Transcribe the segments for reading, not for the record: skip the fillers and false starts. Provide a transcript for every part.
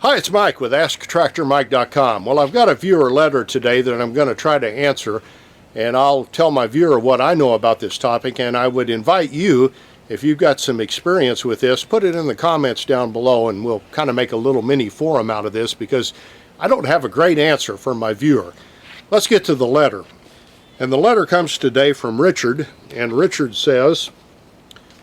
Hi, it's Mike with AskTractorMike.com. Well, I've got a viewer letter today that I'm going to try to answer, and I'll tell my viewer what I know about this topic, and I would invite you, if you've got some experience with this, put it in the comments down below, and we'll kind of make a little mini forum out of this, because I don't have a great answer for my viewer. Let's get to the letter. And the letter comes today from Richard, and Richard says,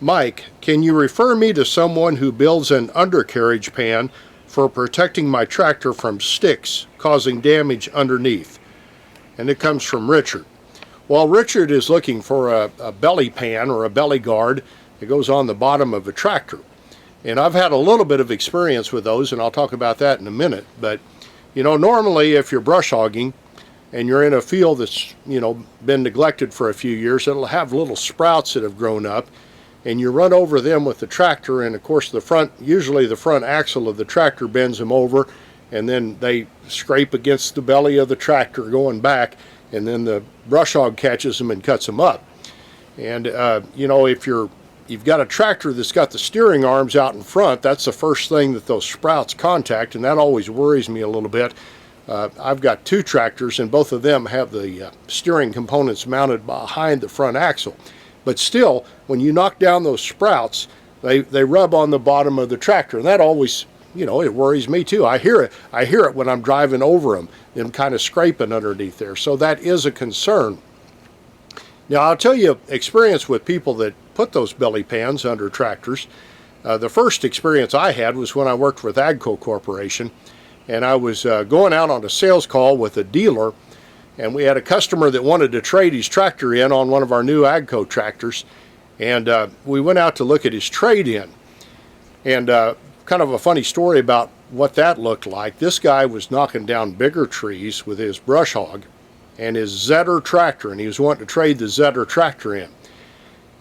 Mike, can you refer me to someone who builds an undercarriage pan for protecting my tractor from sticks causing damage underneath? And it comes from Richard. Well, Richard is looking for a belly pan or a belly guard that goes on the bottom of a tractor. And I've had a little bit of experience with those, and I'll talk about that in a minute. But, you know, normally if you're brush hogging and you're in a field that's, been neglected for a few years, it'll have little sprouts that have grown up, and you run over them with the tractor, and of course usually the front axle of the tractor bends them over, and then they scrape against the belly of the tractor going back, and then the brush hog catches them and cuts them up. And if you've got a tractor that's got the steering arms out in front, that's the first thing that those sprouts contact, and that always worries me a little bit. I've got two tractors, and both of them have the steering components mounted behind the front axle. But still, when you knock down those sprouts, they rub on the bottom of the tractor, and that always, it worries me too. I hear it when I'm driving over them kind of scraping underneath there. So that is a concern. Now, I'll tell you experience with people that put those belly pans under tractors. The first experience I had was when I worked with AGCO Corporation, and I was going out on a sales call with a dealer, and we had a customer that wanted to trade his tractor in on one of our new AGCO tractors, and we went out to look at his trade-in. And kind of a funny story about what that looked like. This guy was knocking down bigger trees with his brush hog and his Zetter tractor, and he was wanting to trade the Zetter tractor in.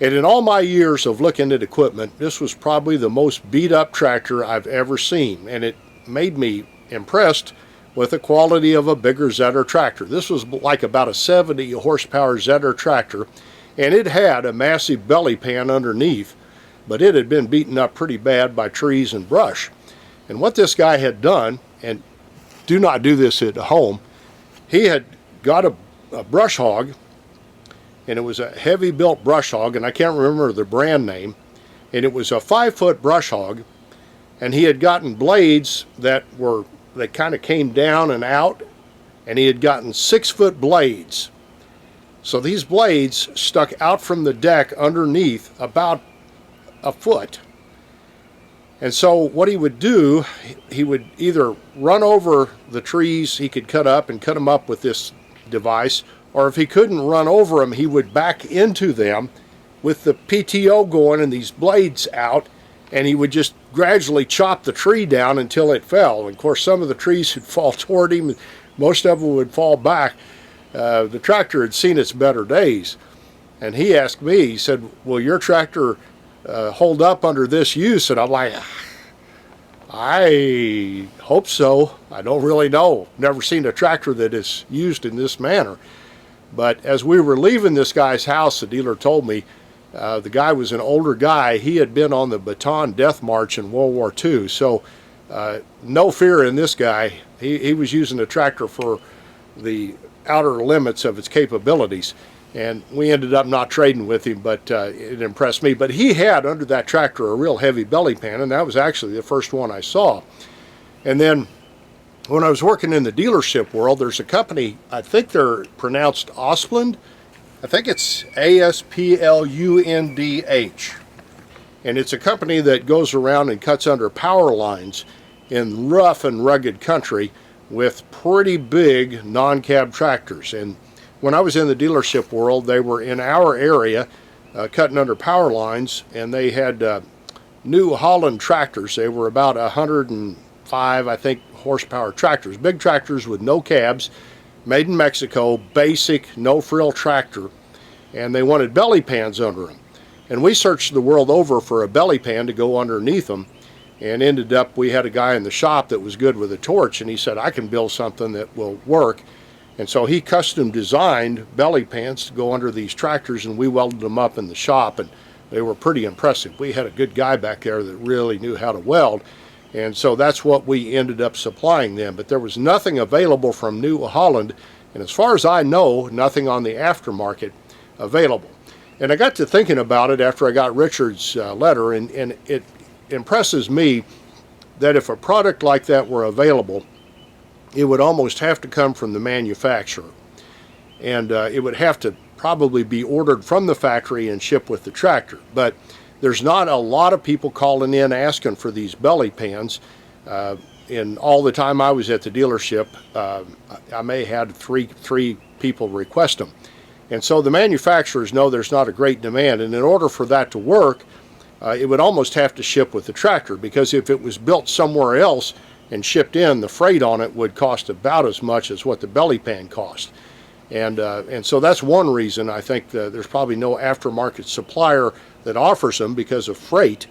And in all my years of looking at equipment, this was probably the most beat-up tractor I've ever seen, and it made me impressed with the quality of a bigger Zetter tractor. This was like about a 70 horsepower Zetter tractor, and it had a massive belly pan underneath, but it had been beaten up pretty bad by trees and brush. And what this guy had done, and do not do this at home, he had got a brush hog, and it was a heavy built brush hog, and I can't remember the brand name, and it was a 5-foot brush hog, and he had gotten blades that kind of came down and out, and he had gotten 6-foot blades. So these blades stuck out from the deck underneath about a foot. And so what he would do, he would either run over the trees he could cut up and cut them up with this device, or if he couldn't run over them, he would back into them with the PTO going and these blades out, and he would just gradually chop the tree down until it fell. And of course, some of the trees would fall toward him, and most of them would fall back. The tractor had seen its better days. And he asked me, he said, will your tractor hold up under this use? And I'm like, I hope so. I don't really know. Never seen a tractor that is used in this manner. But as we were leaving this guy's house, the dealer told me, the guy was an older guy. He had been on the Bataan Death March in World War II, so no fear in this guy. He was using the tractor for the outer limits of its capabilities, and we ended up not trading with him, but it impressed me. But he had under that tractor a real heavy belly pan, and that was actually the first one I saw. And then when I was working in the dealership world, there's a company, I think they're pronounced Asplund. I think it's ASPLUNDH, and it's a company that goes around and cuts under power lines in rough and rugged country with pretty big non-cab tractors. And when I was in the dealership world, they were in our area cutting under power lines, and they had New Holland tractors. They were about 105, I think, horsepower tractors, big tractors with no cabs, made in Mexico, basic, no-frill tractor, and they wanted belly pans under them. And we searched the world over for a belly pan to go underneath them, and ended up, we had a guy in the shop that was good with a torch, and he said, I can build something that will work. And so he custom designed belly pans to go under these tractors, and we welded them up in the shop, and they were pretty impressive. We had a good guy back there that really knew how to weld. And so that's what we ended up supplying them. But there was nothing available from New Holland, and as far as I know, nothing on the aftermarket available. And I got to thinking about it after I got Richard's letter, and it impresses me that if a product like that were available, it would almost have to come from the manufacturer. And it would have to probably be ordered from the factory and shipped with the tractor. But there's not a lot of people calling in asking for these belly pans. In all the time I was at the dealership, I may have had three people request them. And so the manufacturers know there's not a great demand, and in order for that to work, it would almost have to ship with the tractor, because if it was built somewhere else and shipped in, the freight on it would cost about as much as what the belly pan cost. And so that's one reason I think that there's probably no aftermarket supplier that offers them, because of freight.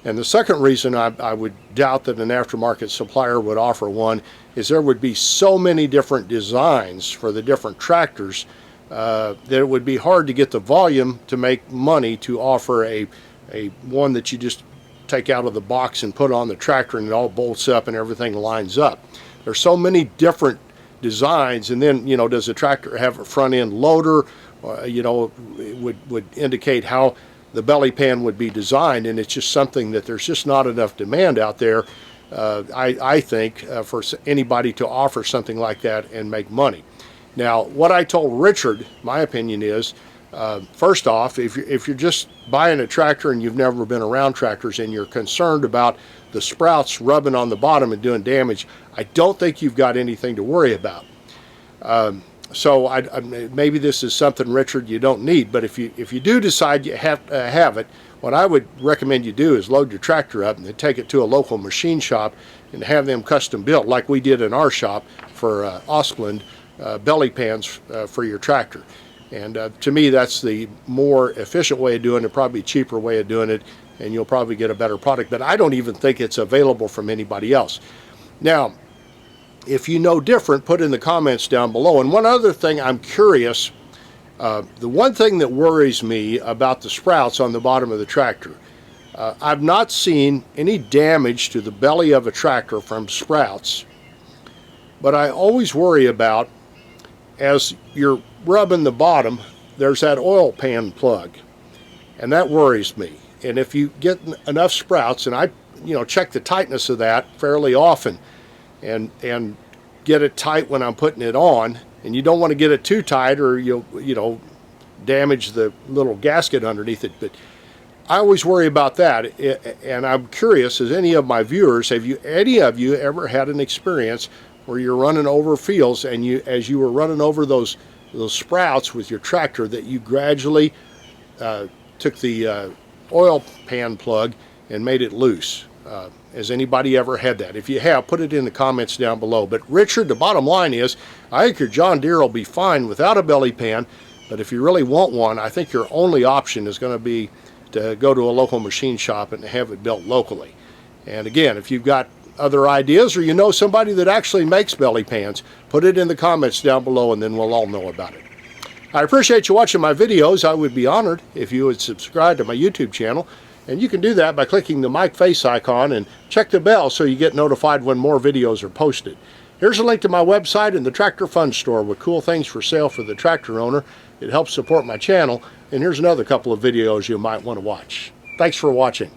And the second reason I would doubt that an aftermarket supplier would offer one is there would be so many different designs for the different tractors that it would be hard to get the volume to make money to offer a one that you just take out of the box and put on the tractor and it all bolts up and everything lines up. There's so many different designs, and then, you know, does the tractor have a front end loader? You know, it would indicate how the belly pan would be designed, and it's just something that there's just not enough demand out there, I think, for anybody to offer something like that and make money. Now, what I told Richard, my opinion is, first off, if you're just buying a tractor and you've never been around tractors and you're concerned about the sprouts rubbing on the bottom and doing damage, I don't think you've got anything to worry about. So maybe this is something, Richard, you don't need, but if you do decide you have to have it, what I would recommend you do is load your tractor up and then take it to a local machine shop and have them custom built, like we did in our shop for Ostland, belly pans for your tractor. And to me, that's the more efficient way of doing it, probably a cheaper way of doing it, and you'll probably get a better product. But I don't even think it's available from anybody else. Now, if you know different, put in the comments down below. And one other thing, I'm curious, the one thing that worries me about the sprouts on the bottom of the tractor, I've not seen any damage to the belly of a tractor from sprouts, but I always worry about, as you're rubbing the bottom, there's that oil pan plug, and that worries me. And if you get enough sprouts, and I check the tightness of that fairly often, and get it tight when I'm putting it on, and you don't want to get it too tight or you'll damage the little gasket underneath it. But I always worry about that, and I'm curious, as any of my viewers, have any of you ever had an experience where you're running over fields and as you were running over those sprouts with your tractor, that you gradually took the oil pan plug and made it loose? Has anybody ever had that? If you have, put it in the comments down below. But Richard, the bottom line is, I think your John Deere will be fine without a belly pan, but if you really want one, I think your only option is going to be to go to a local machine shop and have it built locally. And again, if you've got other ideas, or you know somebody that actually makes belly pans, put it in the comments down below, and then we'll all know about it. I appreciate you watching my videos. I would be honored if you would subscribe to my YouTube channel. And you can do that by clicking the mic face icon and check the bell so you get notified when more videos are posted. Here's a link to my website and the Tractor Fun Store with cool things for sale for the tractor owner. It helps support my channel. And here's another couple of videos you might want to watch. Thanks for watching.